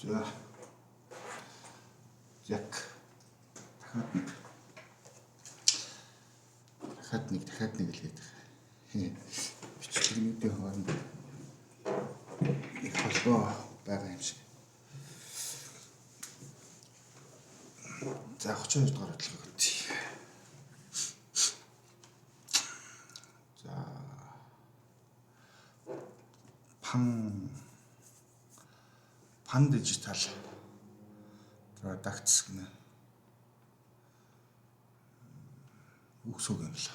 За. Яг дахиад нэг л гэдэг. Бичлэгнүүдийн хооронд их холбоо байгаа юм шиг. За 32 дугаар бодлого өгье. За Pan Digital Products гэнэ. Үгсүг юм л.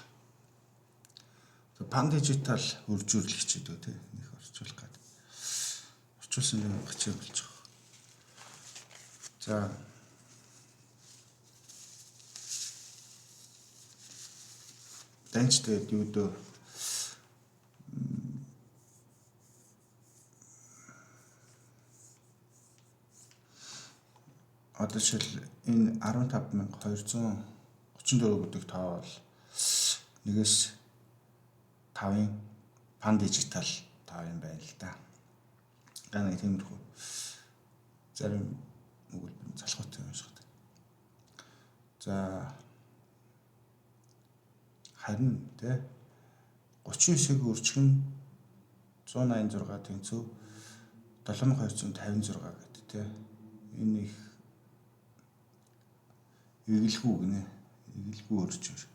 Pan Digital үржүүлэгч гэдэг тийм нэг орчуулах гэдэг. Орчуулсан юм гачаа болж байгаа. За данчтай юу дөө одоо жишээл энэ 15,234 гэдэг тоо бол нэгээс 5-ын Pan Digital тоо юм байна л да. Гэнэ тиймэрхүү зарим өгүүлбэр залхуутай юм шиг. За харин тэ 39-ийг үржих нь 186 тэнцүү 7256 гэдэг тэ энэ их эгэлгүй гинэ. Эгэлгүй үржиж.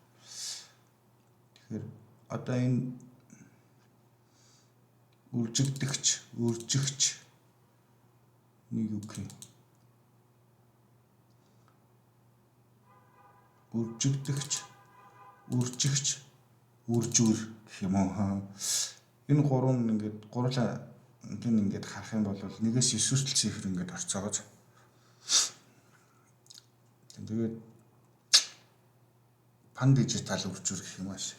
Тэгэхээр одоо энэ үржигч нэг үг юм. Үржигч, үржүүр гэх юм уу. Энэ гурван ингээд гурлаа ингээд харах юм бол 1-9 хүртэл цифр ингээд орцоогоо. Тэгээд Pan Digital үржүүр гэх юм ааш.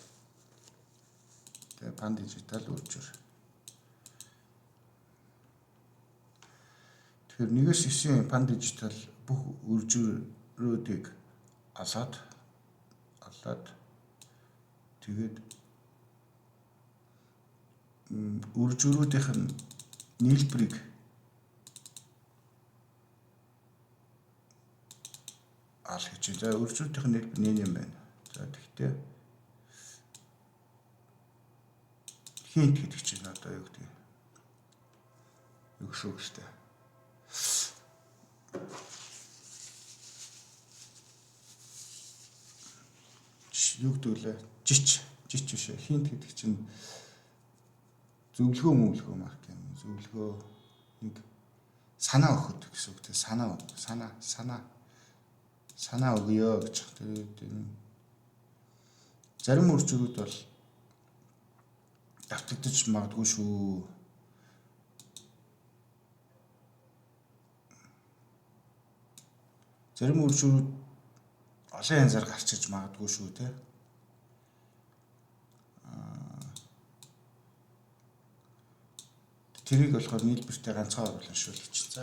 Тэгээд Pan Digital үржүүр. Тэгэхээр 1-9 Pan Digital бүх үржүүрүүдийг алаад тэгээд үржүүрүүдийнх нь нийлбэрийг аль гэж. За үржүүрийнх нь нийлбэр нэг юм байна. За тэгтээ хинт гэдэг чинь одоо юу гэдэг өгшөө гэжтэй. Юу гэдүүлээ жич биш хинт гэдэг чинь зөвлөгөө марк юм. Зөвлөгөө нэг санаа өгөхөд гэсэн үг. Санаа өгөө гэж. Тэгээд зарим үржүүрүүд бол давтагдаж магадгүй шүү. Зарим үржүүрүүд олон янзаар гарч иж магадгүй шүү те. Тэрийг болохоор нийлбэртэй ганцхан оруулан шүүлж.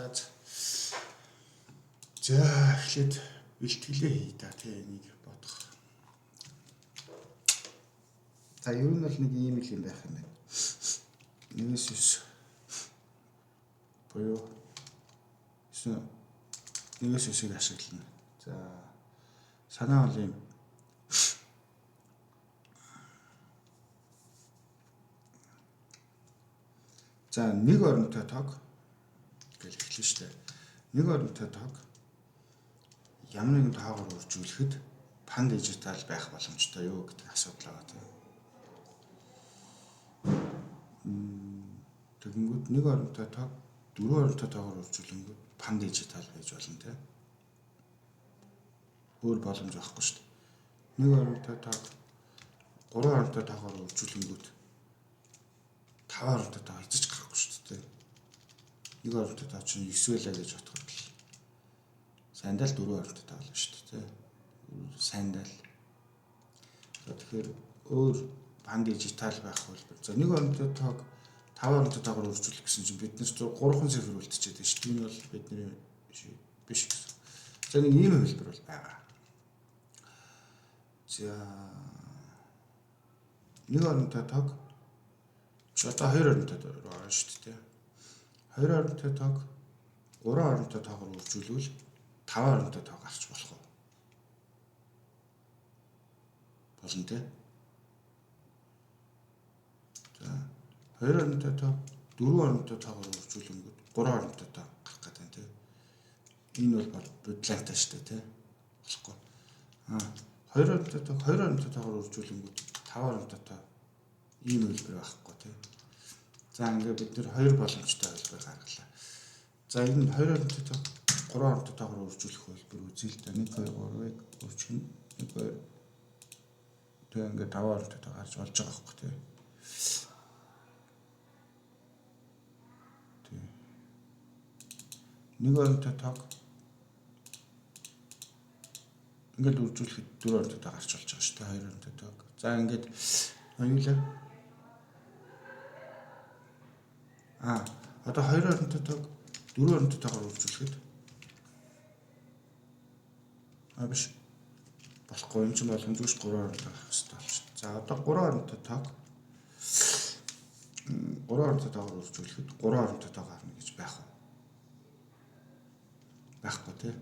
За эхлээд бэлтгэлээ хий та тий энийг бодох. За ер нь бол нэг ийм л юм байх юм байна. 1-9 боёо 1-9-ийг ашиглана. За санаа бол юм. За нэг оронтой тог гэж хэлсэн шүү дээ. Нэг оронтой тог ямар нэгэн тоогоор үржүүлэхэд Pan Digital байх боломжтой юу гэдэг асуудал байгаа тийм. Тэгэнгүүт нэг оронтой тог 4 оронтой тоогоор үржүүлэнгүүт Pan Digital байж болно тийм. Өөр боломж байхгүй шүү дээ. Нэг оронтой тог 3 оронтой тоогоор үржүүлэнгүүт 5 оронтой тоо хийж гарахгүй шүү дээ. Нэг оронтой тоо чинь 9 байлаа гэж бодоход л сандал 4 оронтой тоо болно шүү дээ. Сандал. Тэгэхээр өөр Pan Digital байх хөлбөр. За нэг оронтой тоог 5 оронтой тоогоор үржүүлэх гэсэн чинь бид нар 3 цифр үлдчихэд шүү дээ. Энэ бол бидний биш гэсэн. За нэг ийм хөлбөр бол байгаа. За нэг оронтой тоог одоо 2 оронтой руу орно шүү дээ. 2 оронтой тог 3 оронтой тоогоор үржүүлвэл 5 оронтой тоо гарч болох уу? Болно тий. За 2 оронтой тоо 4 оронтой тоогоор үржүүлэнгүүт 3 оронтой тоо гарах гэдэг юм тий. Энэ бол бодлоотой шүү дээ тий. Болохгүй. 2 оронтой тоо 2 оронтой тоогоор үржүүлэнгүүт 5 оронтой тоо ийм хэлбэр байхгүй тий. За ингээд бид нэр 2 боломжтой хэлбэр гаргалаа. За энэ 2 оронтой тоо 3 оронтой тоогоор үржүүлэх хэлбэр үзье л да. 1 2 3-ыг үржих 1 2 тэг ингээд 5 оронтой тоо гарч болж байгаа байхгүй тий. Тэг. 1 оронтой тоог ингээд үржүүлэхэд 4 оронтой тоо гарч болж байгаа шүү дээ. 2 оронтой тоог. За ингээд аюулаа. Одоо 2 оронтой тоог 4 оронтой тоогоор үржүүлэхэд биш болохгүй юм чинь боломжгүй 3 оронтой гарах хэрэгтэй болчих. За одоо 3 оронтой тоог 3 оронтой тоогоор үржүүлэхэд 3 оронтой тоо гарна гэж байх уу? Байхгүй тий.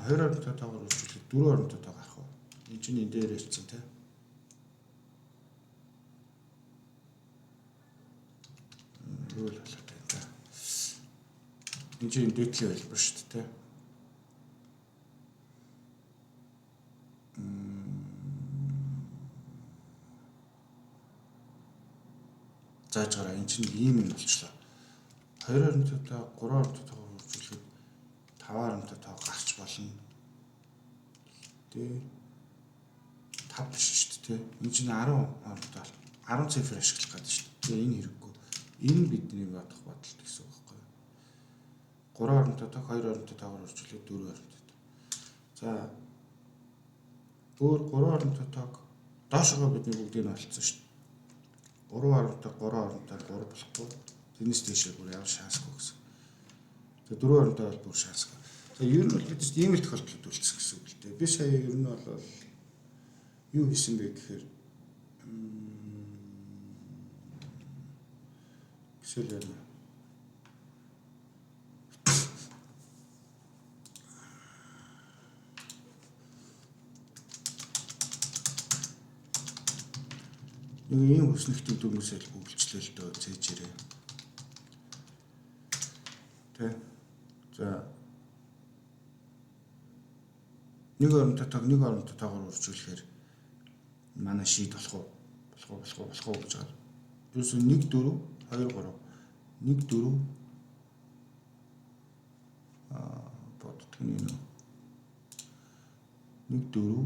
2 оронтой тоогоор үржүүлэхэд 4 оронтой тоо гарах уу? Энэ чинь энэ дээр ирсэн тий. Юу л болоод байна та. Энэ чинь дээдлийн хэлбэр шүү дээ тий. Зааж гараа энэ чинь ийм юм болчлоо. 2 оронтой тоо 3 оронтой тоогоор үржүүлэхэд 5 оронтой тоо гарч болно. Тэ 5 биш шүү дээ. Энэ чинь 10 оронтой 10 цифр ашиглах гэдэг шүү дээ. Тэгээ энэ хэрэггүй. Энэ бидний бодох бодолт гэсэн үг байхгүй юу? 3 оронтой тоо 2 оронтой тоогоор үржүүлэхэд 4 оронтой тоо. За өөр 3 оронтой тоог доошогоо бидний бүгдийг нь олцсон шүү дээ. 3 оронтой 3 оронтой 3 болохгүй. Тэрнээс дэшээ бүр ямар шансгүй гэсэн. Тэгээ 4 оронтой бол бүр шансгүй. За ер нь бол бид ийм л тохиолдлууд үлдсэн гэсэн үг л дээ. Би сая ер нь бол юу хийсэн бэ гэхээр Эсвэл яг ийм хүснэгтүүд хүмүүсэл хөвлчлээ л дөө цээжээрээ. Тэ. За 1 оронтой тоог 1 оронтой тоогоор үржүүлэхээр манай шийд болох уу гэж байгаа. Ерөөсөө 1 4 2 3 1 4 боддог нь юу? 1 4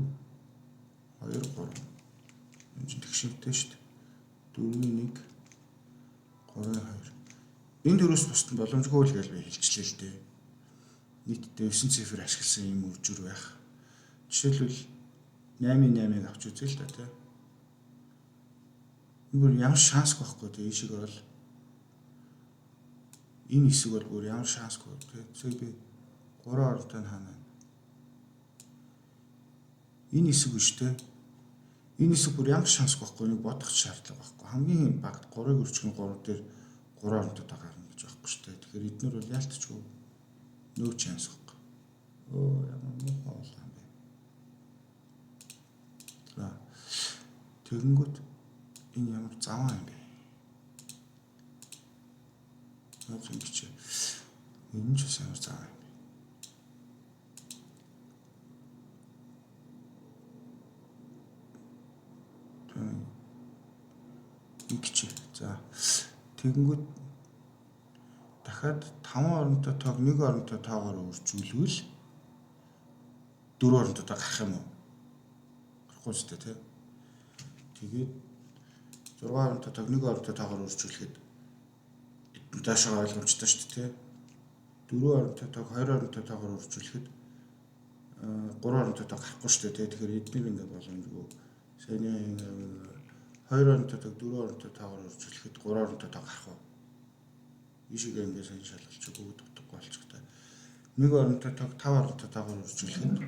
2 3 энэ чинь тэгшивтэй шүү дээ. 4 1 3 2 энэ дөрөөс бусд нь боломжгүй л гэж би хэлчихлээ л дээ. Нийтдээ 9 цифр ашигласан юм үржүр байх. Жишээлбэл 8-8-ыг авч үзье л да тий. Бүр ямар шансгүй байхгүй тий. Энэ шиг бол энэ хэсэг бол бүр ямар шансгүй тий. Зөв би 3 оронтой хаана. Энэ хэсэг биш тий. Энэ хэсэг бүр ямар шансгүй байхгүй. Нэг бодох шаардлага байхгүй. Хамгийн бага 3-ыг өрчгөн 3 дээр 3 оронтой гарна гэж байхгүй шүү дээ. Тэгэхээр эднэр бол яалтчгүй нөө шанс байхгүй. Оо ямар муухай болоо юм бэ. За тэгэнгүүт энэ ямар заваа юм бэ. Нөө зөнгөч. Энэ ч ямар заваа юм бэ. Ингэч. За тэгэнгүүт дахиад 5 оронтой тоог 1 оронтой тоогоор үржүүлвэл 4 оронтой тоо гарах юм уу? Гарахгүй ч тийм. Тэгээд 6 оронтой тоог 1 оронтой тоогоор үржүүлэхэд даашаа ойлгомжтой шүү дээ. 4 оронтой тоог 2 оронтой тоогоор үржүүлэхэд 3 оронтой тоо гарахгүй шүү дээ. Тэгэхээр эдгээр ингээд боломжгүй. Сайн 2 оронтой тоог 4 оронтой тоогоор үржүүлэхэд 3 оронтой тоо гарах уу? Ишиг ингээд сайн шалгалж өгөөд утгагүй болчихтой. 1 оронтой тоог 5 оронтой тоогоор үржүүлэхэд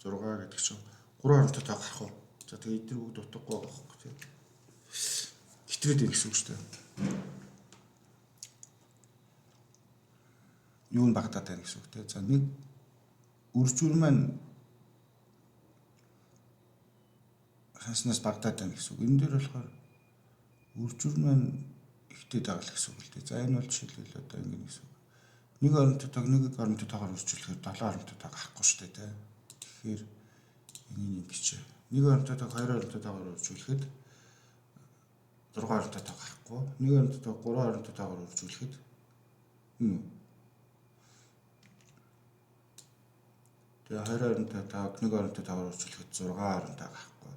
6 гэдэг чинь 3 оронтой тоо гарах уу? За тэгээ эдгээр бүгд утгагүй байгаа хөөх тийм. Хитрээд ирэх гэсэн үг шүү дээ. юу нь багтаад байна гэсэн үг те. За нэг үржүүр маань хааснаас багтаад байна гэсэн үг. Энэ дээр болохоор үржүүр маань ихтэй байгаа л гэсэн үг л дээ. За энэ бол жишээлбэл одоо ингэ гэсэн үг. Нэг оронтойгоо нэг оронтойгоор үржүүлэхээр 7 оронтойгоо авахгүй шүү дээ. Тэгэхээр энэ ингэж нэг оронтойгоо 2 оронтойгоор үржүүлэхэд 6 оронтойгоо авахгүй. Нэг оронтойгоо 3 оронтойгоор үржүүлэхэд тэгээ 2 оронтойгоо нэг оронтойгоор үржүүлэхэд 6 оронтойгоо авахгүй.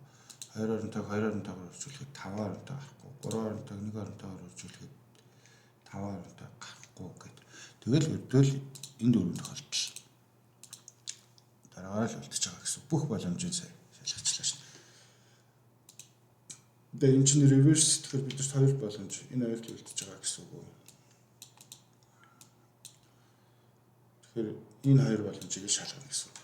2 оронтойгоо 2 оронтойгоор үржүүлэхэд 5 оронтойгоо авахгүй. 3 оронтойгоо нэг оронтойгоор үржүүлэхэд 5 оронтойгоо авахгүй гэдэг. Тэгэл өрдөл энэ дөрөв тохиолдол дараагаар л үлдчихэж байгаа гэсэн. Бүх боломжийн сая шалгачлаа шүү дээ. Тэгээ энэ чинь reverse тэгэхээр бид нар хоёр боломж энэ хоёрт үлдчихэж байгаа гэсэн үг. Тэгэхээр энэ хоёр боломжийг шалгана гэсэн үг.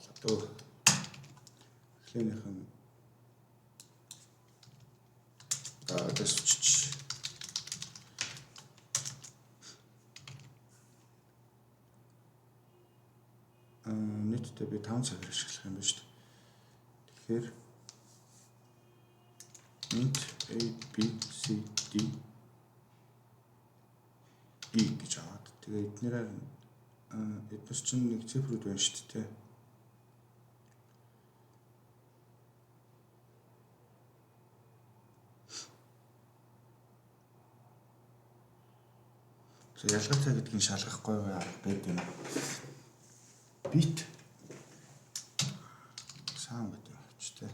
За тэгэл болоо. Эхлэнийхэн дэсвч нийтдээ би 5 цагаар ашиглах юм байна шүү дээ. Тэгэхээр int a b c d e гэж аваад тэгээ эднэрээр эднес чинь нэг цифрүүд байна шүү дээ. Ялгаатай гэдгийг шалгахгүй байд юм. Бит саам гэдэг юм ч тийм.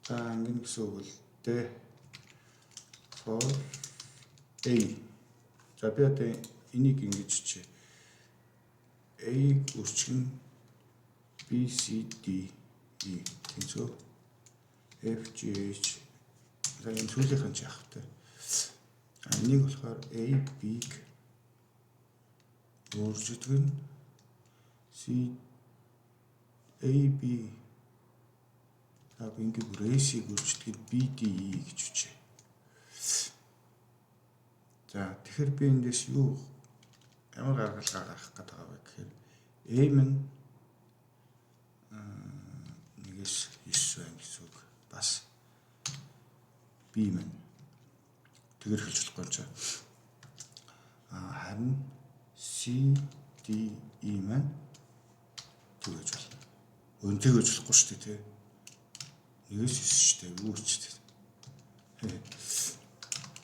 За ингэ гэсэн үг л дээ. For a. За би одоо энийг ингэж чий. A үрчгэн B C D E тэнцүү F G H за энэ сүүлийнхэн ч яах вэ? Энийг болохоор A B-г үржигдгэн C A B за ингэ бүрээсийг үржигдгэн B D E гэж үчээ. За тэгэхээр би эндээс юу ямар гаргалгаа гаргах гэдэг байгаа вэ гэхээр A нь 1-9 байна гэсэн үг. Бас B нь тэгэр хэлж болохгүй ч. Харин C D E маань тэгэж болно. Өнтэйг гэж болохгүй шүү дээ, тий. 1-9 шүү дээ. Юу ч тий.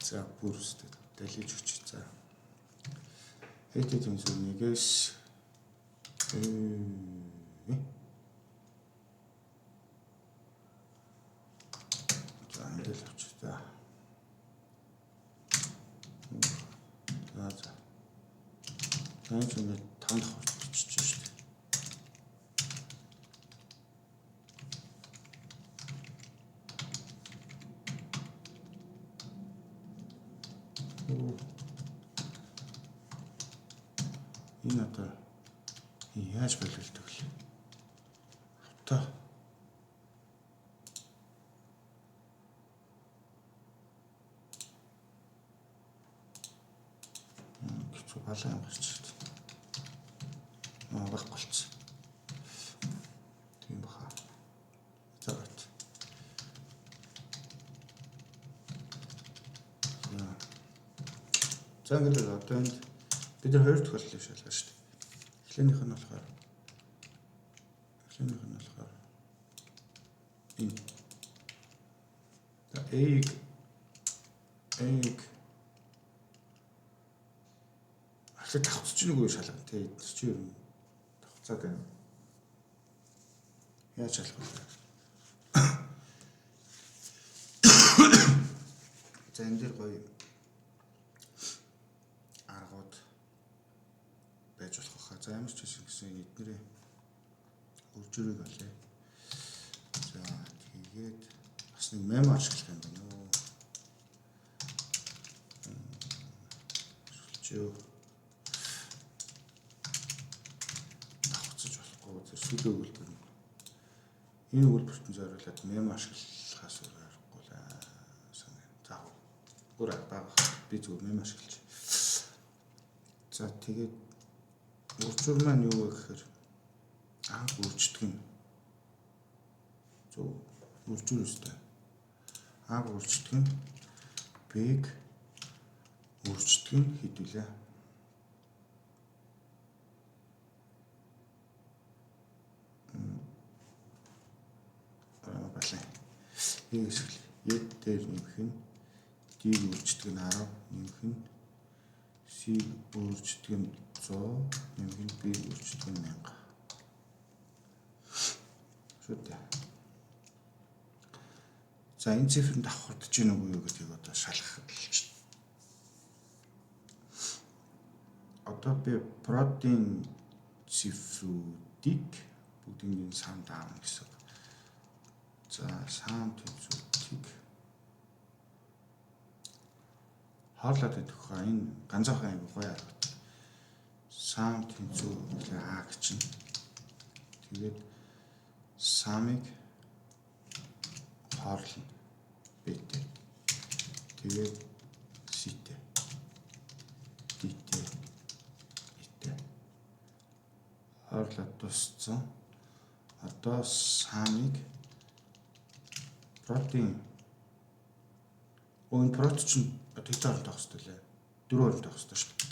За бүр үстэй дэлгэж өгч. За хэдий тэнцүү 1-с за энэ л авч за. За. Яаж ингэ 5 давхар бичиж шүү дээ. Энэ одоо яаж боловлдог вэ? Автаа. Гэвч балаа юм гарч ирд. Баг болцсон. Тийм баха. За бат. За ингээд одоо энд бид нар хоёр тохиолдлыг шалгаж шүү дээ. Эхлэнийх нь болохоор энэ. За A-г ахлаа давхцаж нүгөө шалгана тий. Чи юу юм давхцаад байна. Яаж шалгах вэ? За энэ дээр гоё аргууд байж болох хаа. За ямар ч гэсэн эднэрээ үржүүрийг олъё. За тэгээд бас нэг мем ашиглах юм байна уу? шүү. Давхцаж болохгүй зөв сүлээ өгүүлбэр. Энэ өгүүлбэрт зориулаад мем ашиглахаас өөр аргагүй л санаа. За өөр арга би зөв мем ашиглаж. За тэгээд үржүүр маань юу вэ гэхээр анх үрждэг нь зөв үржүүр өстэй. Анх үрждэг нь бэг үрждэг нь хэдүүлээ. Балай. Нэг хэсэг ед дээр нэмэх нь д-ийг үрждэг нь 10 нэмэх нь c-ийг үрждэг нь 100 нэмэх нь b-ийг үрждэг нь 1000. Шүтээ. За энэ цифрэнд давхардж гин үгүй юу гэдгийг одоо шалгах хэлж. Одоо би протеин цифрүүдийг бүгдийг сам даам гэсэн. За сам тэнцвүүдийг хоолоод идэх хаа энэ ганцхан аяг гоё арга. Сам тэнцүү гэхээ А гэж чинь. Тэгээд самыг хорлно Б-тэй. Тэгээд С-тэй. Д-тэй. И-тэй. Хорлоод тусцсан. Одоо самыг протеин энэ протеин чинь тэд хооронд авах хэрэгтэй лээ. Дөрөв хооронд авах хэрэгтэй шүү дээ.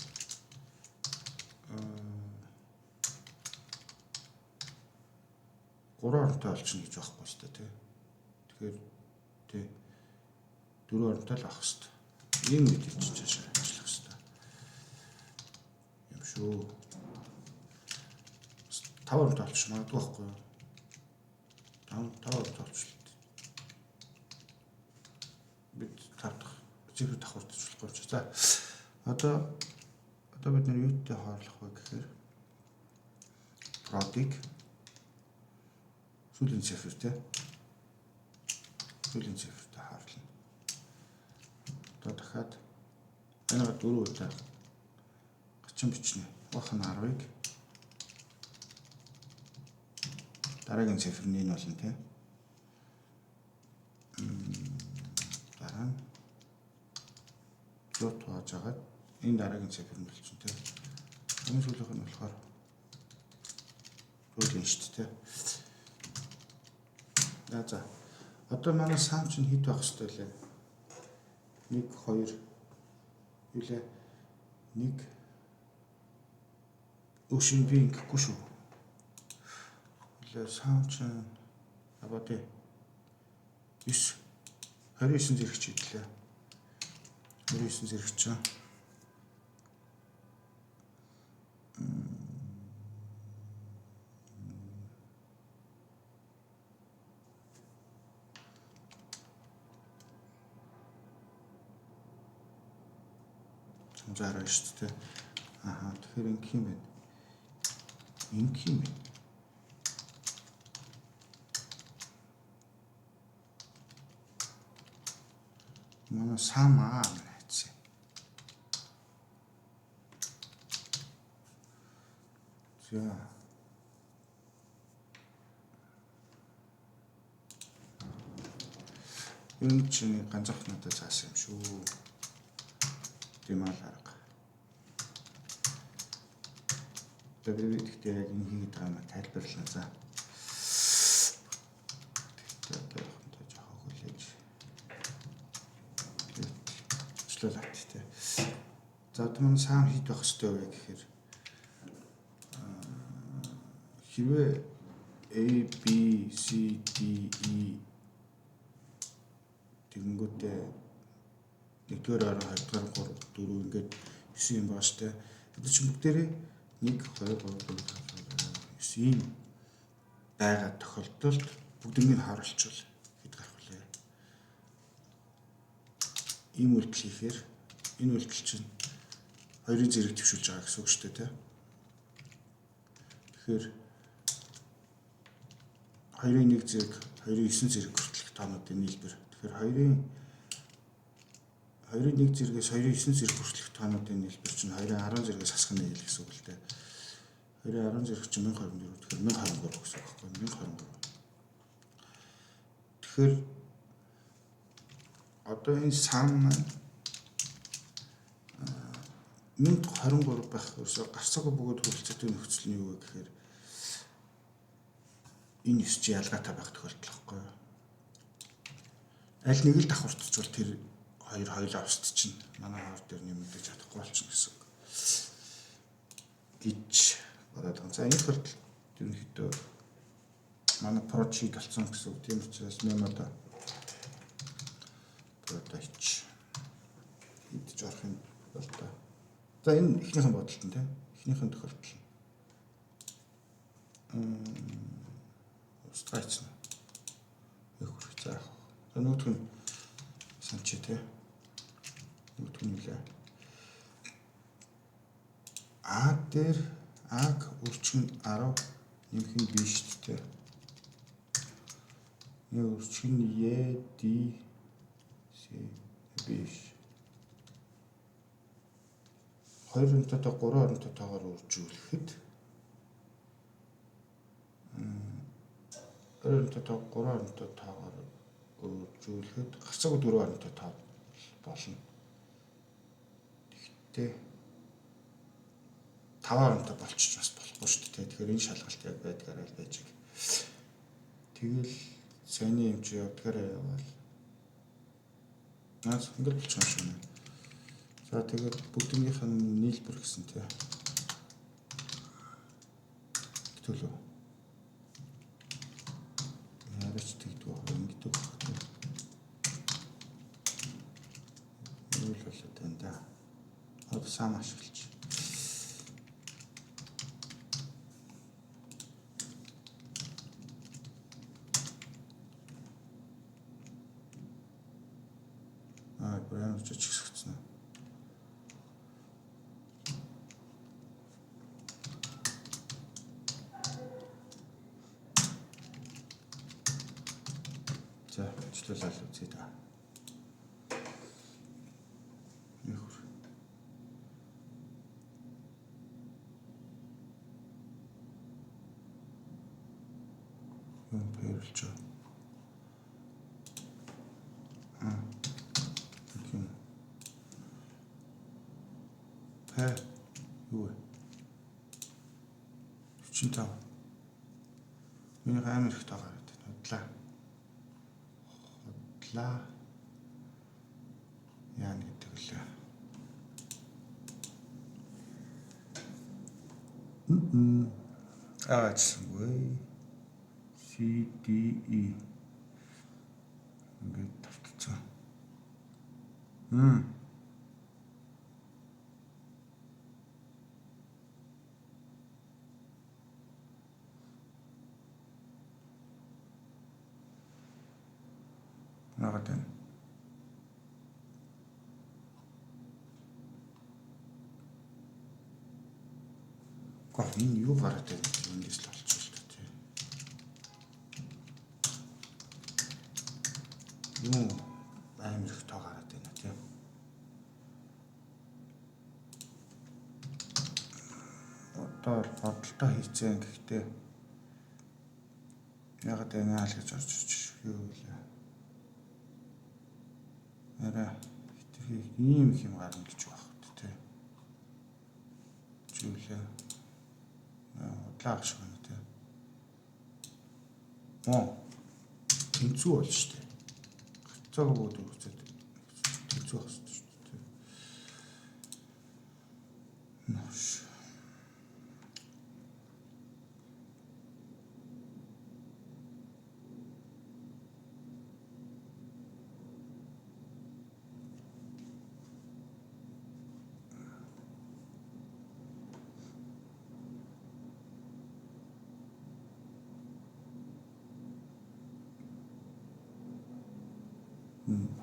Гурван хоронтой олчихно гэж байхгүй шүү дээ тий. Тэгэхээр тий дөрөв хоронтой л авах хэрэгтэй. Ийм мэдээж чаашаа ажиллах хэрэгтэй. Юм шүү. 5 хоронтой олчих магадгүй байхгүй юу? 5 хоронтой олчих. Бид тавдах цифр давхардаж болохгүй ч. За одоо бид нэр юутай хоорлох вэ гэхээр продыг сүүлийн цифр тий. Сүүлийн цифртэй хаарлна. Одоо дахиад энэгээ 4 удаа гачин бичнэ. Бахан 10-ыг дараагийн цифр нь энэ болно тий. Дараа нь зот тоож агаад энэ дараагийн цифр нь болчихно тий. Энэ сүүлийнх нь болохоор сүүлийн шүү дээ тий. За одоо манай сам чинь хэд байх ёстой лээ? 1 2 юу лээ? 1 өшин би ингэхгүй шүү. Лээ сам чинь абади 9 29 зэрэг ч идлээ. 29 зэрэг ч зараа шүү дээ. Аха тэгэхээр ингэ юм байна. Ингэ юм байна. Манай сам аа найцсан. За энэ чинь ганцхан надад заасан юм шүү. Тэмэл арга. Тэгээд ихтэй яг энэ хийгээд байгаа юм тайлбарлана за. Тэгээд одоо жоохон хүлээж. Члээ тий. За одоо сам хийх байх ёстой вэ гэхээр хэрвээ A B C D E тэгэнгүүтээ 1-р ороо 2-р 3 4 ингээд 9 юм бааштай. Бид чинь бүгдээрээ 1 2 3 4 5 9 ийм байгаа тохиолдолд бүгднийг харуулчвал хэд гарах вэ? Ийм үйлдэл хийхээр энэ үйлдэл чинь хоёрын зэрэг төвшүүлж байгаа гэсэн үг шүү дээ, тийм. Тэгэхээр хоёрын 1 зэрэг, хоёрын 9 зэрэг хүртэлх тоонуудын нийлбэр. Тэгэхээр хоёрын 2-ын 1 зэрэгээс 2-ын 9 зэрэг хүртэлх тоонуудын нийлбэр чинь 2-ын 10 зэрэгээс хасах нь гэсэн үг л дээ. 2-ын 10 зэрэг чинь 1024 тэгэхээр 1023 гэсэн үг байхгүй 1023. Тэгэхээр одоо энэ сан маань 1023 байх ерөөсө гарцаагүй бөгөөд хөрөлцөөтэй нөхцөл нь юу вэ гэхээр энэ 9 чи ялгаатай байх тохиолдол байхгүй юу? Аль нэг л давхурдчихвал тэр хоёулаа устд чинь манай хавар дээр нэмэгдэж чадахгүй болчихно гэсэн үг. гэж бодоод байгаа. За энэ тохиолдолд ерөнхийдөө манай project болсон гэсэн үг. Тийм учраас мемода product хийж орохын бол та. За энэ эхнийхэн бодолт нь тийм. Эхнийхэн тохиолдол. Устгайцсан. Их хүрх заах. За нөгөөх нь санчи тийм. Нөгөөх нь нэлээ. А дээр аг үрчгэн 10 нэмэх нь биш шүү дээ. Нэг үрчгэн Е Д С биш. 2 оронтой 3 оронтойгоор үржүүлэхэд 2 оронтой 3 оронтойгоор үржүүлэхэд гарцаагүй 4 оронтой тоо болно. Тэгтээ 5 оронтой болчих бас болохгүй шүү дээ. Тэгэхээр энэ шалгалт яг байдгаараа л байж байгаа. Тэгэл сайн юм чи явдгаараа яваал. Наас ингээд болчих юм шиг байна. За тэгээд бүгднийх нь нийлбэр гэсэн тий. Төлөв. Яагаад ч тэгдэг вэ? Ингэдэг байна. Юу л болоод байна да. Одоо сам ашиглаж. Брand чигсгцэн. За, бичлүүлэл үзье да. Нөхөр. Юм перэлж. Юу вэ? 45. Миний амар их таагаар байна. Худлаа. Яа гэдэг лээ. Аачлгүй. CDE. Ингээд тавталцсан. Нагаад байна. Гоо энэ юу гараад байна гэж эндээс л олчихлоо тий. Юу амар их тоо гараад байна тий. Одоо бодолтой хийцэн гэхдээ ягаад байна л гэж орж ирж юу вэ? Арай хитрхи ийм их юм гарна гэж байна тий. Зүйлээ удлаа гэж байна тий. Тэнцүү болж штэ. Гацааг бод үзээд тэнцүү байх штэ тий. Нош.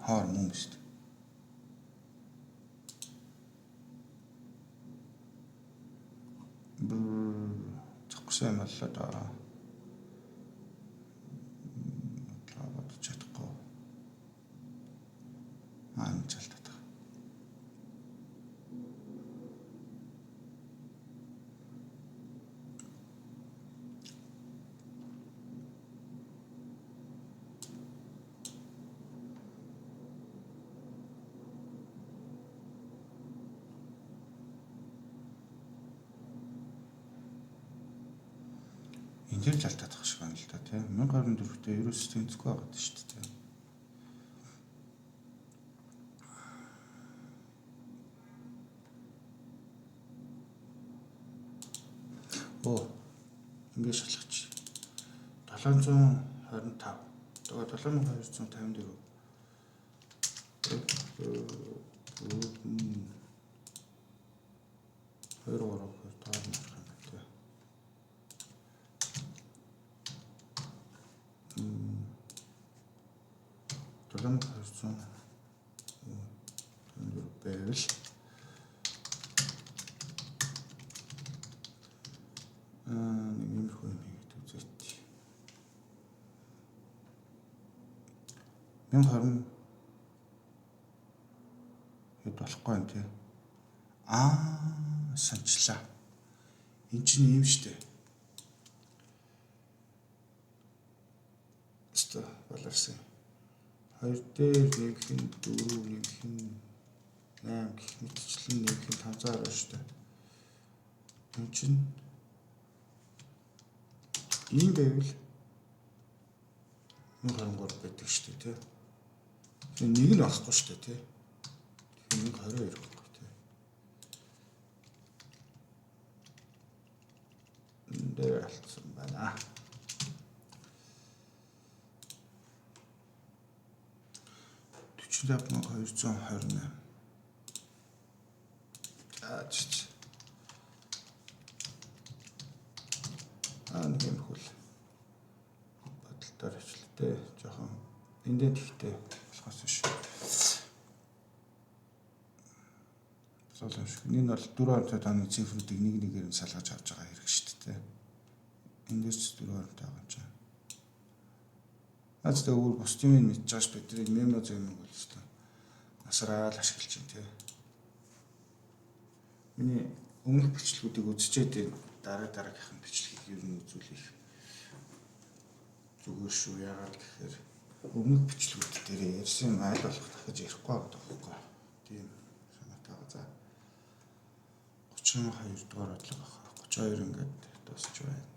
Хаар мөн шүү дээ. Зогсон юм боллоо да. Бодож чадахгүй. Чалтаад. тэр л алдаад тах шиг байна л да тийм 1024-т ерөөс тэнцэхгүй байгаад шүү дээ тийм. Оо ингээд шалгач 725 тэгээ 7254 2 3 таар марах юм байна. 700 байвал нэг юм хөө юм хийгээд үзээч. 1020 хэд болохгүй юм тий. Санчлаа. Энд чинь юм штэ. Өстө баларсан. 2 дээр нэмэх нь 4 нэмэх нь 8 гэх мэтчлэн нэмэх нь 500 орно штэ. Энд чинь ийм байвал 123 байдаг штэ тий. Тэгээ нэг нь авахгүй штэ тий. Тэгэхээр 122 байхгүй тий. Энд дээр алдсан байна. 45228. Аач. Нэг юм хөл. Баталтаар ачлаа жоохон эндээ тэгтэй болохоос биш. Солонгос. Энэ бол 4 онтой таны цифруудыг нэг нэгээр нь салгаж авч байгаа хэрэг шүү дээ. Эндээс 4 онтой байгаа юм чинь. Наад тэ өөр бус юм мэдчихэж бидний мемо зэм юм бол шүү дээ. Насраад ашиглаж юм тий. Миний өмнөх бичлэгүүдийг үзчихэд дараагийнх нь бичлэгийг ер нь үзүүлэх зүгээр шүү. Яагаад гэхээр өмнөх бичлэгүүд дээр ярьсан айл болох дахиж ярихгүй байгаа байхгүй. Тийм санаатай байгаа. За 32 дугаар бодлого 32 ингээд дуусч байна.